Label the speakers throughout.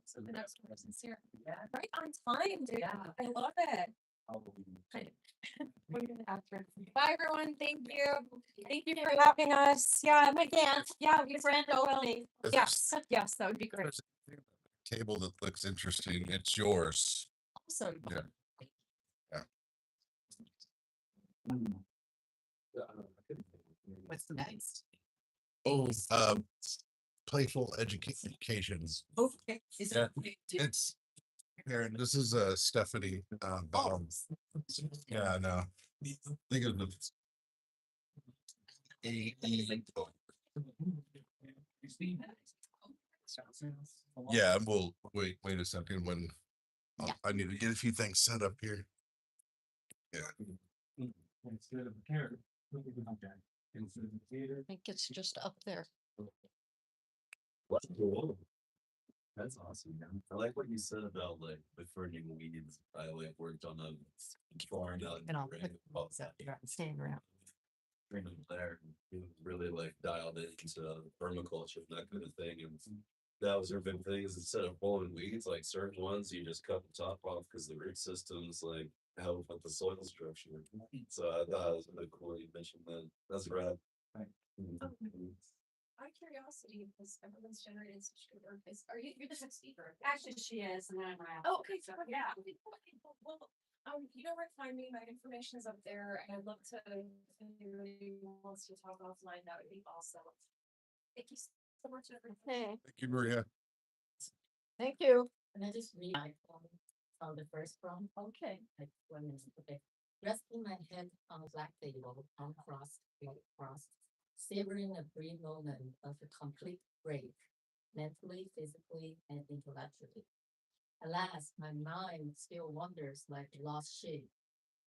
Speaker 1: So the next person's here. Yeah. Right on time, dude. Yeah. I love it. Bye, everyone. Thank you. Thank you for having us. Yeah, again. Yeah, we friend only. Yes, yes, that would be great.
Speaker 2: Table that looks interesting. It's yours.
Speaker 1: Awesome.
Speaker 2: Yeah.
Speaker 1: What's next?
Speaker 2: Oh, playful educations.
Speaker 1: Okay.
Speaker 2: Yeah, it's Erin. This is Stephanie. Bauer. Yeah, no. Think of the yeah. We'll wait a second when I need to get a few things set up here. Yeah.
Speaker 3: Instead of a carrot, I
Speaker 1: think it's just up there.
Speaker 3: What's cool? That's awesome, man. I like what you said about like befriending weeds. I like worked on a farm down
Speaker 1: And I'll put stand around.
Speaker 3: There, really like dialed into permaculture and that kind of thing. And that was their big thing is instead of pulling weeds, like certain ones, you just cut the top off because the root systems like help with the soil structure. So I thought it was really cool you mentioned that. That's rad.
Speaker 1: Out of curiosity, because everyone's generated such good work, you're the next speaker? Actually, she is, and then I'm around. Oh, okay, so yeah. Well, you know where to find me. My information is up there, and I'd love to, if anybody wants to talk offline, that would be awesome. Thank you so much, everyone. Hey.
Speaker 2: Thank you, Maria.
Speaker 1: Thank you.
Speaker 4: And I just read on the first prompt. Okay. Like 1 minute. Okay. Resting my head on a black table, uncrossed, savoring a brief moment of a complete break, mentally, physically, and intellectually. Alas, my mind still wanders like a lost sheep.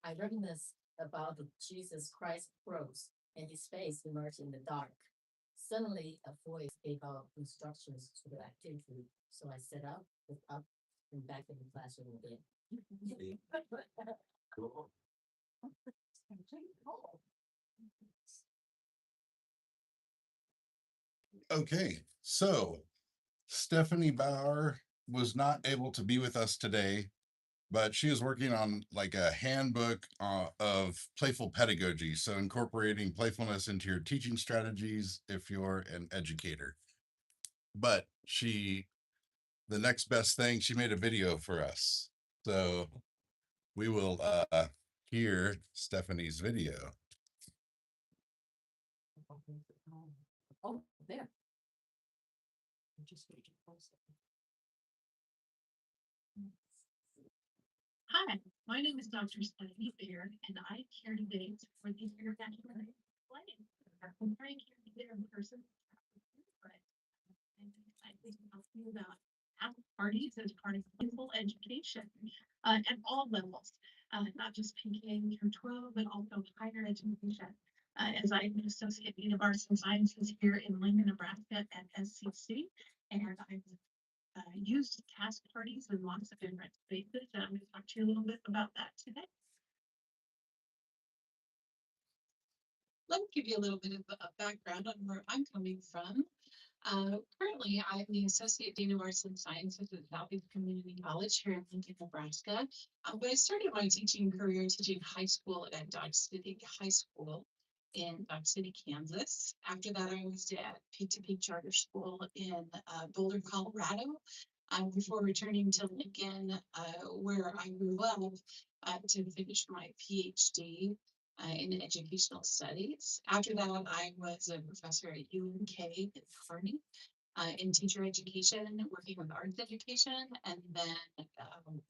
Speaker 4: I reminisce about the Jesus Christ Prose, and his face emerged in the dark. Suddenly, a voice gave out instructions to the activity, so I set up, looked up, and back in the classroom again.
Speaker 3: Cool.
Speaker 2: Okay, so Stephanie Bauer was not able to be with us today, but she is working on like a handbook of playful pedagogy. So incorporating playfulness into your teaching strategies if you're an educator. But the next best thing, she made a video for us. So we will hear Stephanie's video.
Speaker 1: Oh, there.
Speaker 5: Hi, my name is Dr. Stephanie Baer, and I'm here today for the International Play. I'm trying to be there in person, but I think I'll talk about after parties as part of playful education at all levels, not just PK through 12, but also higher education. As I'm an associate dean of arts and sciences here in Lincoln, Nebraska at SCC, and I've used task parties in lots of different spaces, and I'm going to talk to you a little bit about that today. Let me give you a little bit of a background on where I'm coming from. Currently, I'm the Associate Dean of Arts and Sciences at Southeast Community College here in Lincoln, Nebraska. But I started my teaching career teaching high school at Dodge City High School in Dodge City, Kansas. After that, I was at Peak to Peak Charter School in Boulder, Colorado, before returning to Lincoln, where I grew up to finish my PhD in educational studies. After that, I was a professor at UNK in Kearney in teacher education, working with arts education, and then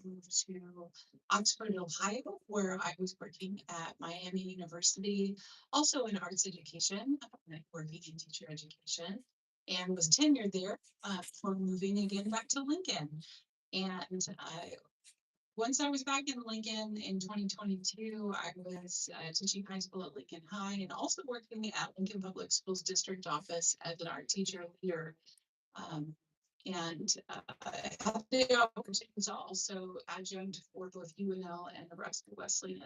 Speaker 5: moved to Oxford, Ohio, where I was working at Miami University, also in arts education, working in teacher education, and was tenured there before moving again back to Lincoln. And once I was back in Lincoln in 2022, I was teaching high school at Lincoln High and also working at Lincoln Public Schools District Office as an art teacher leader. And I had the opportunity to also adjunct for both UNL and Nebraska Wesleyan.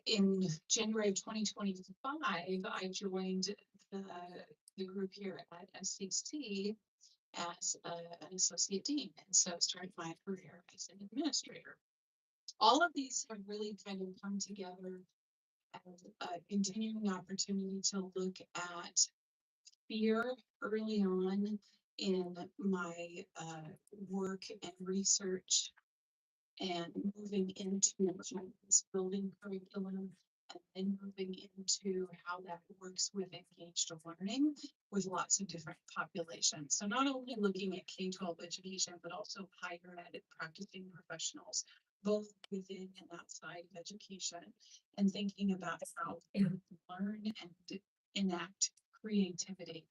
Speaker 5: In January of 2025, I joined the the group here at SCC as an associate dean, and so started my career as an administrator. All of these have really kind of come together as a continuing opportunity to look at fear early on in my work and research, and moving into this building curriculum, and then moving into how that works with engaged learning with lots of different populations. So not only looking at K-12 education, but also higher ed practicing professionals, both within and outside of education, and thinking about how to learn and enact creativity.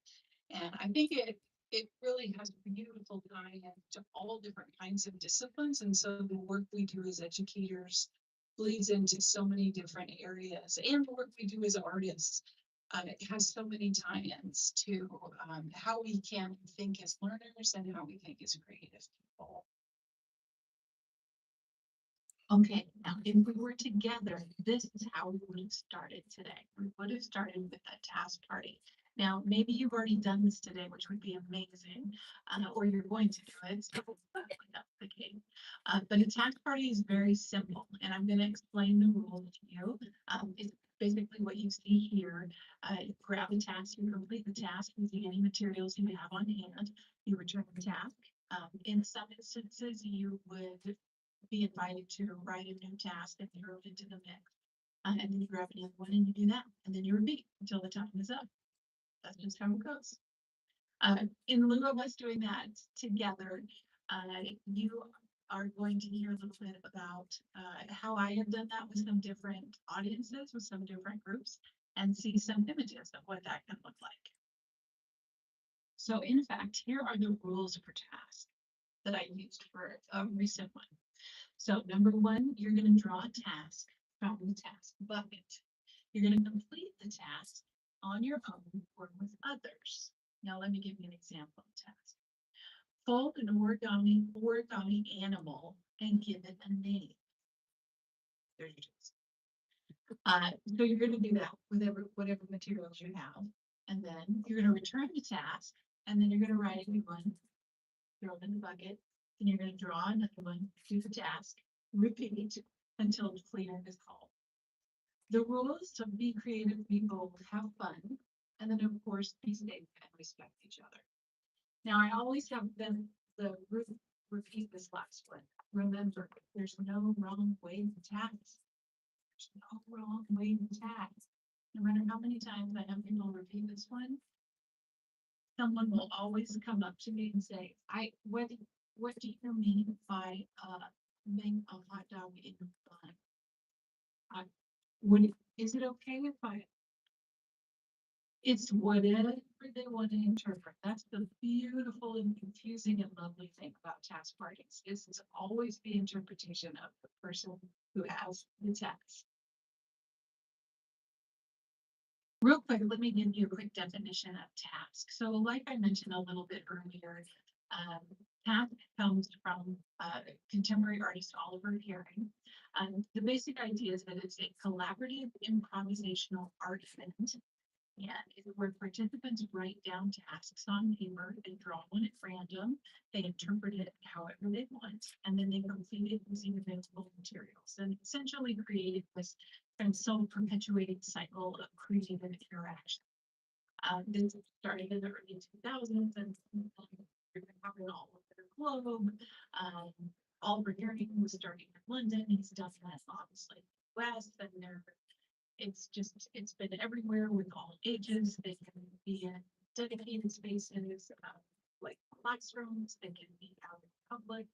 Speaker 5: And I think it really has a beautiful tie into all different kinds of disciplines. And so the work we do as educators bleeds into so many different areas, and the work we do as artists. It has so many tie-ins to how we can think as learners and how we think as creative people.
Speaker 6: Okay, now if we were together, this is how we would have started today. We would have started with a task party. Now, maybe you've already done this today, which would be amazing, or you're going to do it. So that's the case. But a task party is very simple, and I'm going to explain the rules to you. It's basically what you see here. You grab a task, you complete the task using any materials you have on hand. You return the task. In some instances, you would be invited to write a new task and throw it into the mix. And then you grab another one and you do that. And then you repeat until the time is up. That's just how it goes. In lieu of us doing that together, you are going to hear a little bit about how I have done that with some different audiences, with some different groups, and see some images of what that can look like. So in fact, here are the rules for task that I used for a recent one. So number one, you're going to draw a task from the task bucket. You're going to complete the task on your own or with others. Now let me give you an example of task. Fold an origami animal and give it a name. There's your task. So you're going to do that with whatever materials you have. And then you're going to return the task, and then you're going to write a new one, throw it in the bucket. Then you're going to draw another one, do the task, repeat until clear is called. The rules to be creative, be bold, have fun, and then of course be safe and respect each other. Now I always have them repeat this last one. Remember, there's no wrong way to task. There's no wrong way to task. No matter how many times I have people repeat this one, someone will always come up to me and say, what do you mean by make a hot dog in the bun? Is it okay if it's whatever they want to interpret? That's the beautiful and confusing and lovely thing about task parties. Is it's always the interpretation of the person who has the task. Real quick, let me give you a quick definition of task. So like I mentioned a little bit earlier, task comes from contemporary artist Oliver Herring. The basic idea is that it's a collaborative improvisational art event, and where participants write down tasks on paper and draw one at random. They interpret it however they want, and then they complete it using available materials, and essentially create this kind of self-perpetuating cycle of creative interaction. This started in the early 2000s and happened all over the globe. Oliver Herring was starting in London. He's done that obviously in the West, and it's been everywhere with all ages. They can be in dedicated spaces like classrooms. They can be out in public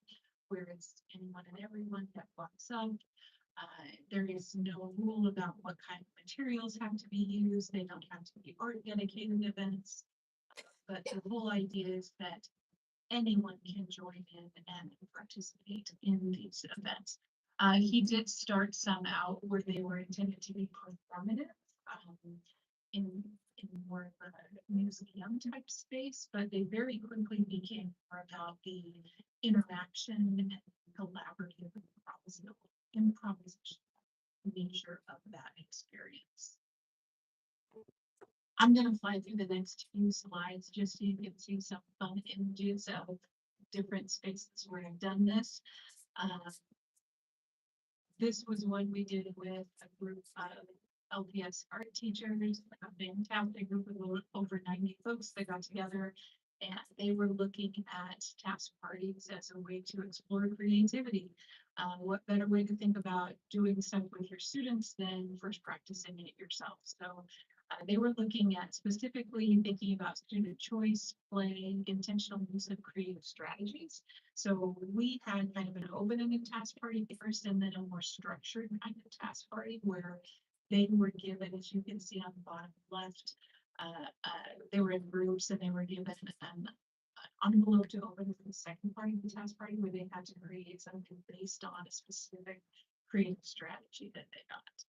Speaker 6: where it's anyone and everyone that walks up. There is no rule about what kind of materials have to be used. They don't have to be art dedicated events. But the whole idea is that anyone can join in and participate in these events. He did start some out where they were intended to be performative in more of a museum type space, but they very quickly became more about the interaction and collaborative improvisation nature of that experience. I'm gonna fly through the next few slides just so you can see some fun images of different spaces where I've done this. This was one we did with a group of LPS art teachers, a fantastic group of over 90 folks that got together. And they were looking at task parties as a way to explore creativity. What better way to think about doing stuff with your students than first practicing it yourself? So they were looking at specifically thinking about student choice, play, intentional use of creative strategies. So we had kind of an open-ended task party first, and then a more structured kind of task party where they were given, as you can see on the bottom left, they were in groups and they were given an envelope to open for the second part of the task party where they had to create something based on a specific creative strategy that they got.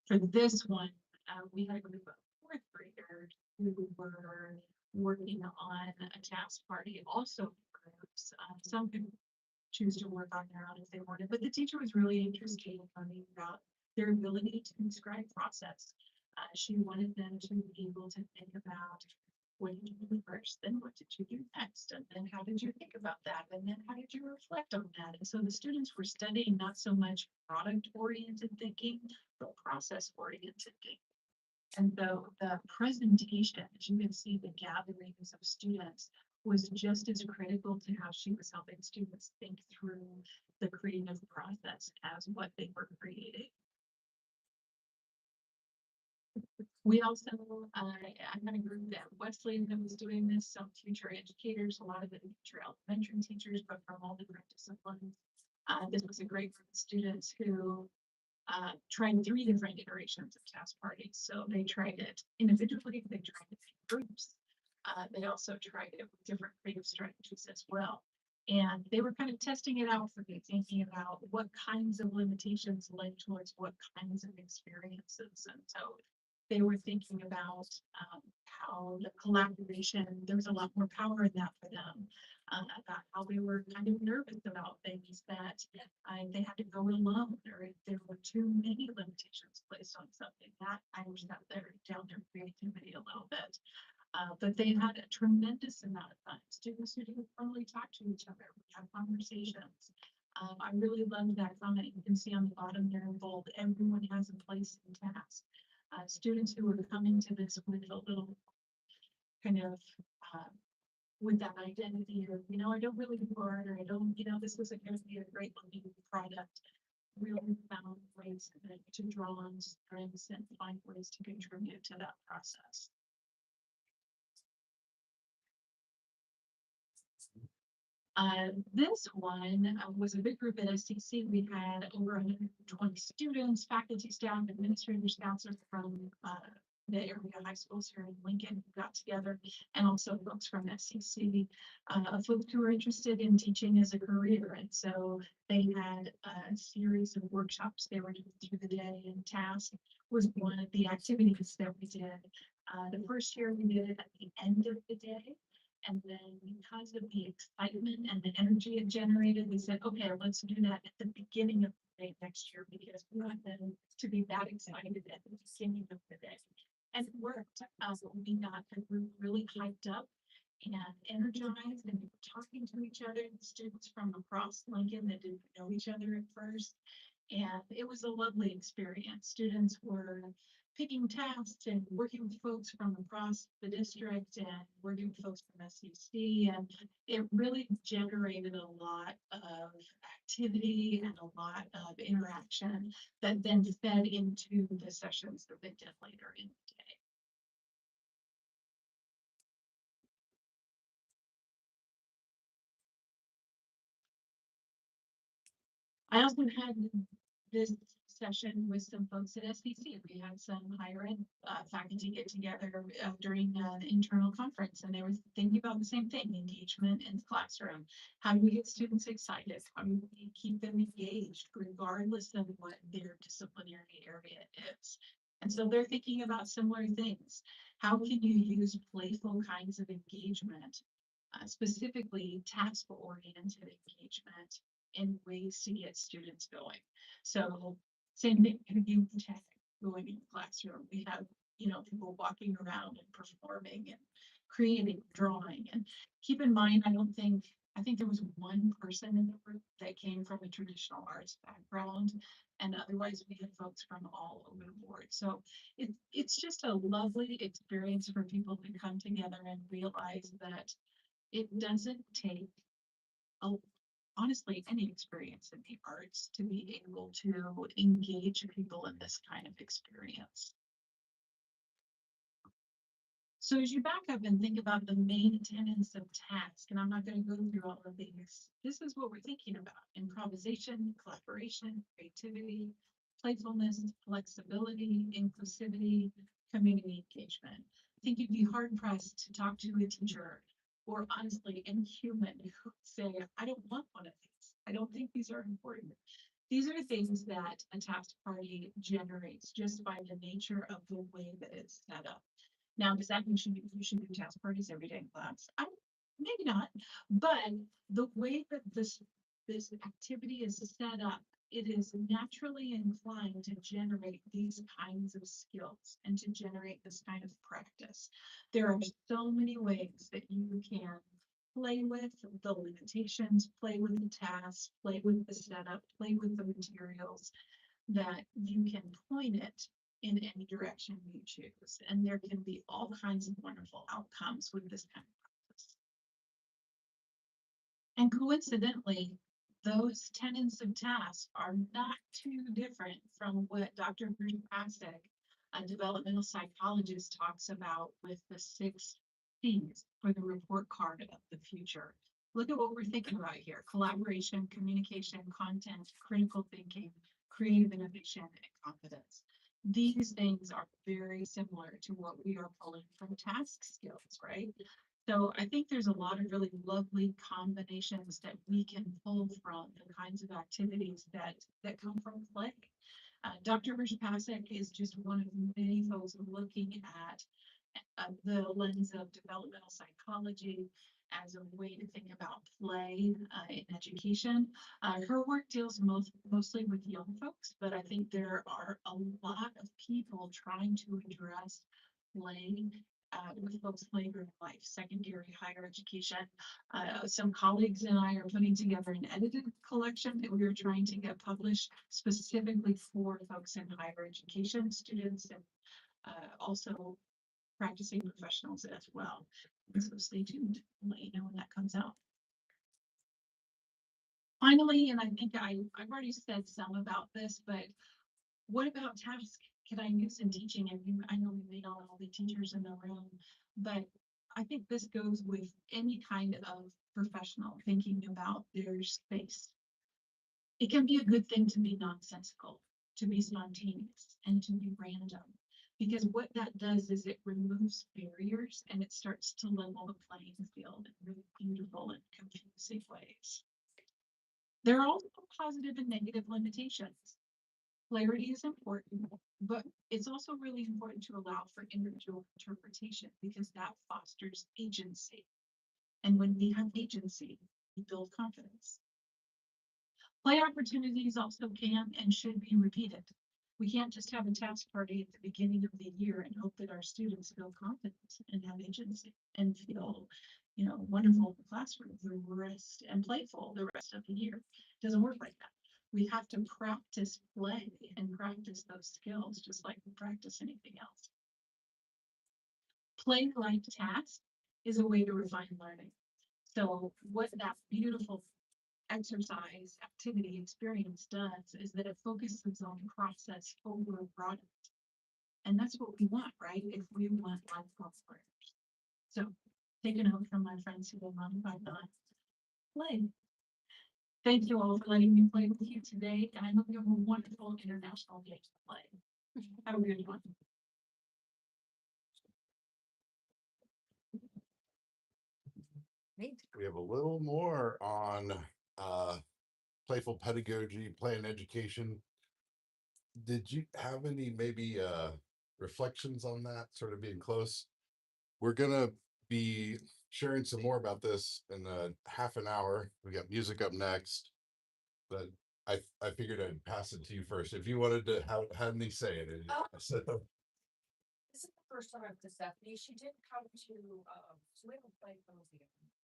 Speaker 6: For this one, we had a group of fourth graders who were working on a task party, also in groups. Some could choose to work on their own if they wanted, but the teacher was really interested in learning about their ability to describe process. She wanted them to be able to think about what did you do first, then what did you do next, and then how did you think about that, and then how did you reflect on that? And so the students were studying not so much product-oriented thinking, but process-oriented thinking. And so the presentation, as you can see, the gatherings of students was just as critical to how she was helping students think through the creative process as what they were creating. We also, I had a group at Wesleyan that was doing this, some future educators, a lot of the future elementary teachers, but from all different disciplines. This was a great group of students who tried 3 different iterations of task parties. So they tried it individually, they tried it in groups. They also tried it with different creative strategies as well. And they were kind of testing it out for me, thinking about what kinds of limitations led towards what kinds of experiences. And so they were thinking about how the collaboration, there was a lot more power in that for them, about how they were kind of nervous about things that they had to go it alone, or if there were too many limitations placed on something. That I was out there down their creativity a little bit. But they had a tremendous amount of fun. Students who didn't formally talk to each other, we had conversations. I really loved that comment. You can see on the bottom there in bold, everyone has a place in task. Students who were coming to this with a little kind of with that identity of, you know, I don't really do art, or I don't, you know, this isn't going to be a great looking product, really found ways to draw on strengths and find ways to contribute to that process. This one was a big group at SCC. We had over 120 students, faculty, staff, administrators, counselors from the area high schools here in Lincoln who got together, and also folks from SCC, folks who were interested in teaching as a career. And so they had a series of workshops they were doing through the day, and task was one of the activities that we did. The first year we did it at the end of the day. And then because of the excitement and the energy it generated, we said, okay, let's do that at the beginning of the day next year, because we want them to be that excited at the beginning of the day. And it worked. We got the group really hyped up and energized, and we were talking to each other, the students from across Lincoln that didn't know each other at first. And it was a lovely experience. Students were picking tasks and working with folks from across the district and working with folks from SCC. And it really generated a lot of activity and a lot of interaction that then fed into the sessions that they did later in the day. I also had this session with some folks at SBC. We had some higher ed faculty get together during an internal conference, and they were thinking about the same thing: engagement in the classroom. How do we get students excited? How do we keep them engaged regardless of what their disciplinary area is? And so they're thinking about similar things. How can you use playful kinds of engagement, specifically task-oriented engagement, and ways to get students going. So same thing, you tech going in the classroom. We have, people walking around and performing and creating, drawing. And keep in mind, I think there was one person in the group that came from a traditional arts background. And otherwise we had folks from all over the board. So it's just a lovely experience for people to come together and realize that it doesn't take honestly any experience in the arts to be able to engage people in this kind of experience. So as you back up and think about the main tenets of task, and I'm not going to go through all of these, this is what we're thinking about: improvisation, collaboration, creativity, playfulness, flexibility, inclusivity, community engagement. I think you'd be hard pressed to talk to a teacher, or honestly any human, who would say, I don't want one of these. I don't think these are important. These are things that a task party generates just by the nature of the way that it's set up. Now, does that mean you should do task parties every day in class? Maybe not, but the way that this activity is set up, it is naturally inclined to generate these kinds of skills and to generate this kind of practice. There are so many ways that you can play with the limitations, play with the tasks, play with the setup, play with the materials, that you can point it in any direction you choose. And there can be all kinds of wonderful outcomes with this kind of practice. And coincidentally, those tenets of task are not too different from what Dr. Bree, a developmental psychologist, talks about with the 6 Ps for the report card of the future. Look at what we're thinking about here: collaboration, communication, content, critical thinking, creative innovation, and confidence. These things are very similar to what we are pulling from task skills, right? So I think there's a lot of really lovely combinations that we can pull from the kinds of activities that come from play. Dr. Rajapasek is just one of many folks looking at the lens of developmental psychology as a way to think about play in education. Her work deals mostly with young folks, but I think there are a lot of people trying to address play with folks later in life, secondary, higher education. Some colleagues and I are putting together an edited collection that we are trying to get published specifically for folks in higher education, students, and also practicing professionals as well. So stay tuned. I'll let you know when that comes out. Finally, and I think I've already said some about this, but what about tasks can I use in teaching? And I know we may not all be teachers in the room, but I think this goes with any kind of professional thinking about their space. It can be a good thing to be nonsensical, to be spontaneous, and to be random. Because what that does is it removes barriers and it starts to level the playing field in really beautiful and confusing ways. There are also positive and negative limitations. Clarity is important, but it's also really important to allow for individual interpretation because that fosters agency. And when we have agency, we build confidence. Play opportunities also can and should be repeated. We can't just have a task party at the beginning of the year and hope that our students feel confident and have agency and feel, wonderful in the classroom the rest and playful the rest of the year. It doesn't work like that. We have to practice play and practice those skills just like we practice anything else. Play like task is a way to refine learning. So what that beautiful exercise, activity, experience does is that it focuses on process over product. And that's what we want, right? If we want lifelong learners. So take a note from my friends who have modified the play. Thank you all for letting me play with you today. And I hope you have a wonderful International Day to play. Have a good one.
Speaker 2: We have a little more on playful pedagogy, play and education. Did you have any maybe reflections on that, sort of being close? We're gonna be sharing some more about this in a half an hour. We got music up next. but I figured I'd pass it to you first. If you wanted to have me say it.
Speaker 1: Oh.
Speaker 2: So,
Speaker 1: This is the first time I've with Stephanie. She did come to, so we have a Playful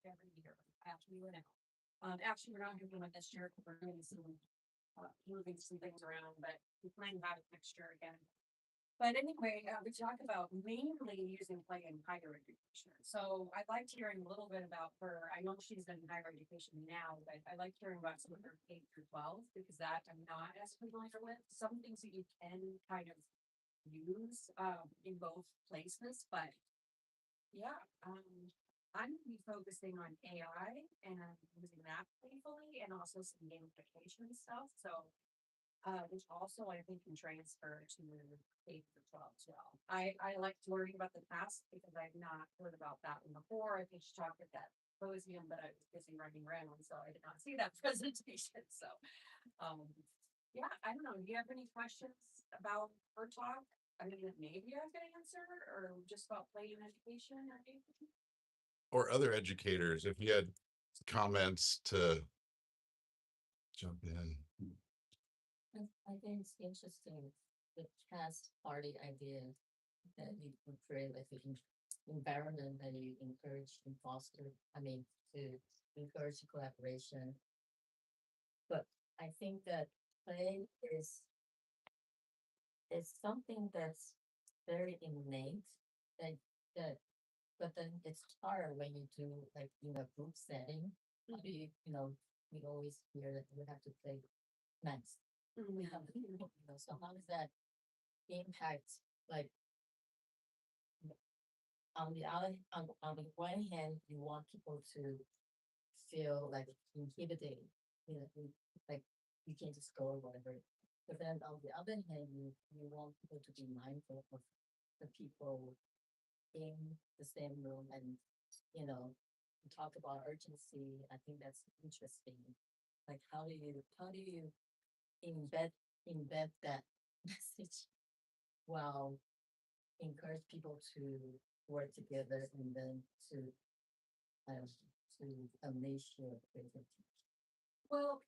Speaker 1: every year after we went out. Actually, we're not doing one this year because we're doing some, moving some things around, but we plan to have it next year again. But anyway, we talk about mainly using play in higher education. So I liked hearing a little bit about her. I know she's in higher education now, but I like hearing about some of her K through 12 because that I'm not as familiar with. Some things that you can kind of use in both places, but yeah, I'm gonna be focusing on AI and using that playfully and also some gamification stuff. So which also I think can transfer to K through 12 as well. I like learning about the past because I've not heard about that one before. I think she talked at that symposium, but I was busy running around, so I did not see that presentation. So yeah, I don't know. Do you have any questions about her talk? I mean, that maybe I could answer, or just about play in education or anything?
Speaker 2: or other educators, if you had comments to jump in.
Speaker 4: I think it's interesting, the past party idea that you can create like an environment that you encourage and foster, to encourage collaboration. But I think that play is something that's very innate that that but then it's hard when you do like in a group setting. How do we always hear that we have to play nice. We have to, so how does that impact like on the other on the one hand you want people to feel like inhibited, like you can't just go or whatever. But then on the other hand you want people to be mindful of the people in the same room and talk about urgency. I think that's interesting. Like how do you embed that message while encourage people to work together and then to unleash your creativity.
Speaker 1: Well,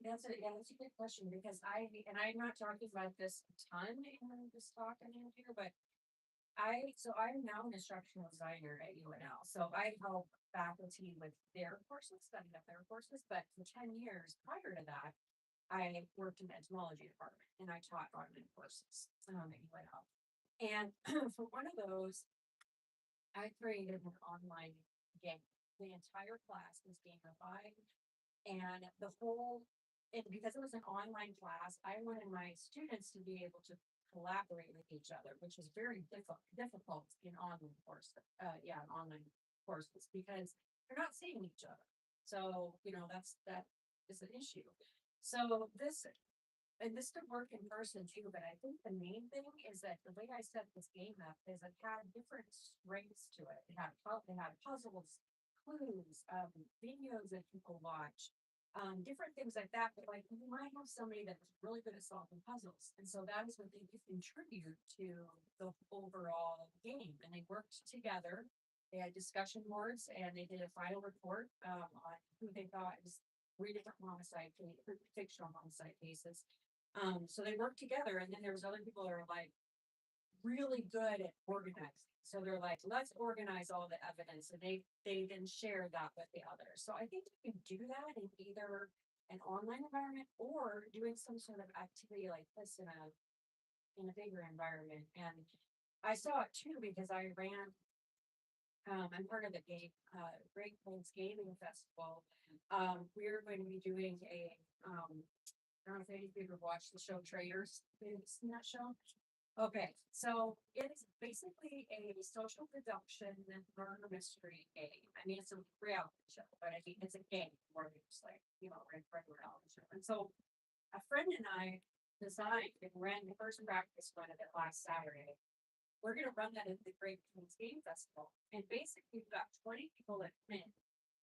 Speaker 1: that's a good question because I'm not talking about this a ton in this talk I'm in here, but I'm now an instructional designer at UNL. So I help faculty with their courses, setting up their courses, but for 10 years prior to that, I worked in the entomology department and I taught Arden courses at UNL. And for one of those, I created an online game. The entire class was gamified, and because it was an online class, I wanted my students to be able to collaborate with each other, which was very difficult in online courses. Online courses because they're not seeing each other. So that is an issue. So this could work in person too, but I think the main thing is that the way I set this game up is it had different strengths to it. It had puzzles, clues, videos that people watch, different things like that. But like you might have somebody that's really good at solving puzzles, and so that is what they could contribute to the overall game. And they worked together. They had discussion boards, and they did a final report on who they thought was 3 different fictional homicide cases. So they worked together, and then there was other people that are like really good at organizing. So they're like, let's organize all the evidence, and they then share that with the others. So I think you can do that in either an online environment or doing some sort of activity like this in a bigger environment. And I saw it too because I ran. I'm part of the Great Plains Gaming Festival. We're going to be doing a I don't know if any of you ever watched the show Traders. Have you seen that show? Okay, so it's basically a social deduction murder mystery game. I mean, it's a reality show, but I mean, it's a game where you just like, regular reality show. And so a friend and I designed and ran the first practice run of it last Saturday. We're going to run that at the Great Plains Game Festival. And basically, we've got 20 people that win.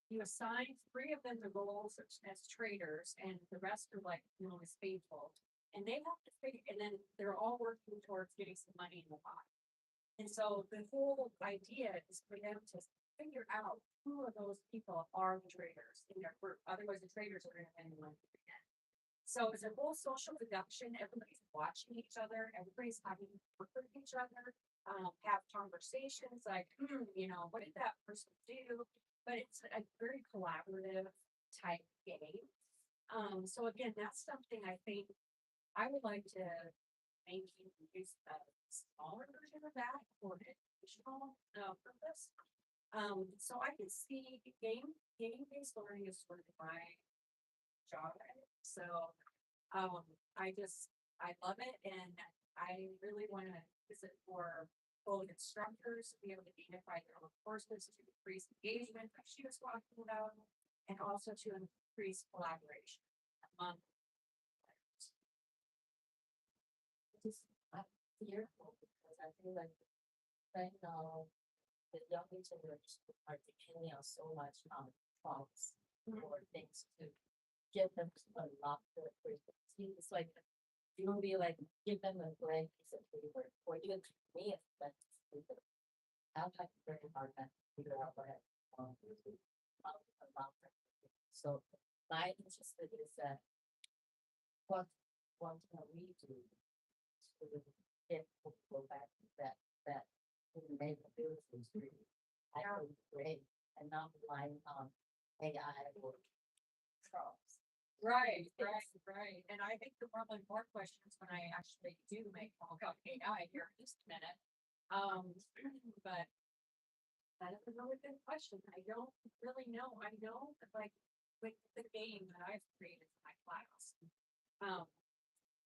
Speaker 1: You assign 3 of them the roles as traders, and the rest are like as faithful. And they have to figure, and then they're all working towards getting some money in the pot. And so the whole idea is for them to figure out who of those people are the traders in their group. Otherwise, the traders are going to end money again. So it's a whole social production, everybody's watching each other, everybody's having work with each other, have conversations like, you know, what did that person do? But it's a very collaborative type game. So again, that's something I think I would like to maybe use a smaller version of that for educational purpose. So I can see game-based learning is sort of my genre. So, I love it and I really want to use it for both instructors to be able to gamify their own courses to increase engagement, like she was talking about, and also to increase collaboration among players.
Speaker 4: Just fearful because I feel like right now the younger generation are depending on so much on prompts or things to get them to unlock their creativity. It's like you don't be like give them a blank piece of paper or even to me it's like paper. I'll have to very hard time to figure out what I want to unlock their creativity. So my interest is that what can we do to get people to go back to that innate ability to actually create and not relying on AI or prompts.
Speaker 1: Right. And I think there are probably more questions when I actually do make call about AI here in just a minute. But that is a really good question. I don't really know. I know that like with the game that I've created for my class,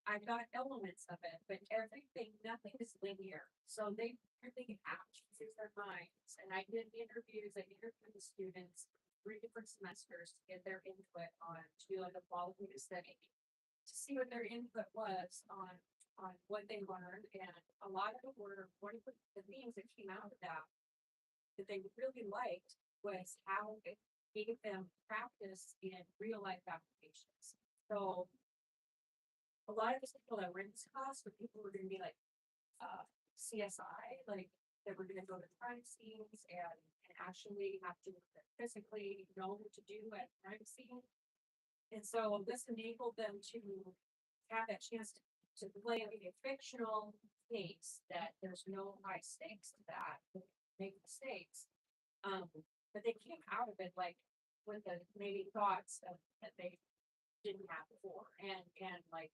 Speaker 1: I've got elements of it, but nothing is linear. So they really have to use their minds. And I did interviews, I interviewed the students 3 different semesters to get their input on to do like a qualitative study to see what their input was on what they learned. And a lot of it were one of the themes that came out of that they really liked was how it gave them practice in real life applications. So a lot of the people that were in this class were people who were going to be like CSI, like that were going to go to crime scenes and actually have to physically know what to do at crime scene. And so this enabled them to have that chance to play a fictional case that there's no high stakes to that, make mistakes. But they came out of it like with the maybe thoughts that they didn't have before. And like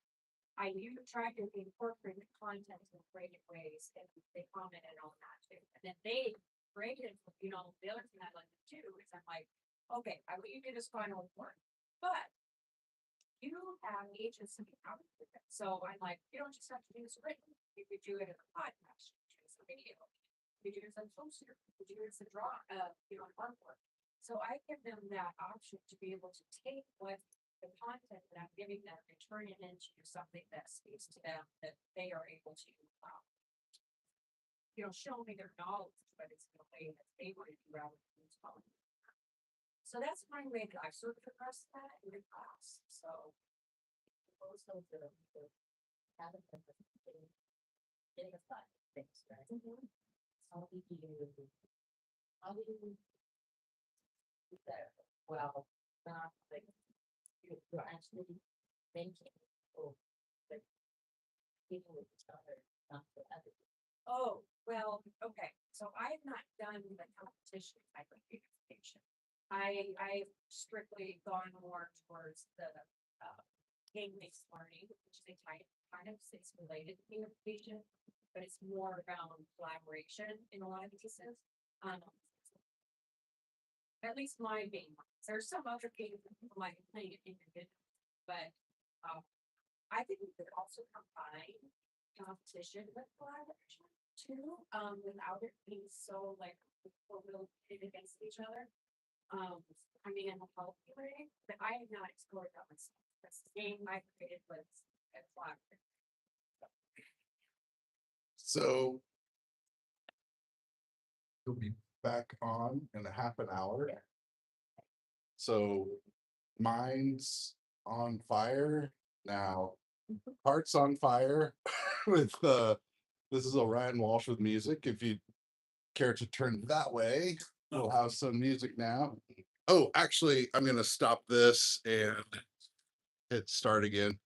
Speaker 1: I tried to incorporate the content in creative ways, and they commented on that too. And then they graded, you know, the other thing I like to do is I'm like, okay, I want you to do this final report, but you have agency out of it. So I'm like, you don't just have to do this written. You could do it in a podcast, you could do this in video, you could do this in poster, you could do this in artwork. So I give them that option to be able to take what the content that I'm giving them and turn it into something that speaks to them that they are able to, show me their knowledge, but it's in a way that they want to do rather than telling me. So that's my way that I sort of address that in the class. So
Speaker 4: Also the habit of getting aside things, right? How do you do that? Well, not like you're actually thinking, oh, like people with each other, not for other people.
Speaker 1: oh, well, okay. So I have not done the competition type of gamification. I've strictly gone more towards the game-based learning, which is a kind of it's related to gamification, but it's more around collaboration in a lot of cases. At least my game. There's some other games that people might play it individually, but I think we could also combine competition with collaboration too, without it being so like we're really pitted against each other. I mean, in a healthy way, but I have not explored that myself. That's the game I created with a collaborative.
Speaker 2: So you'll be back on in a half an hour. So mine's on fire now. Heart's on fire with this is Orion Walsh with music. If you care to turn that way, we'll have some music now. Oh, actually, I'm gonna stop this and hit start again.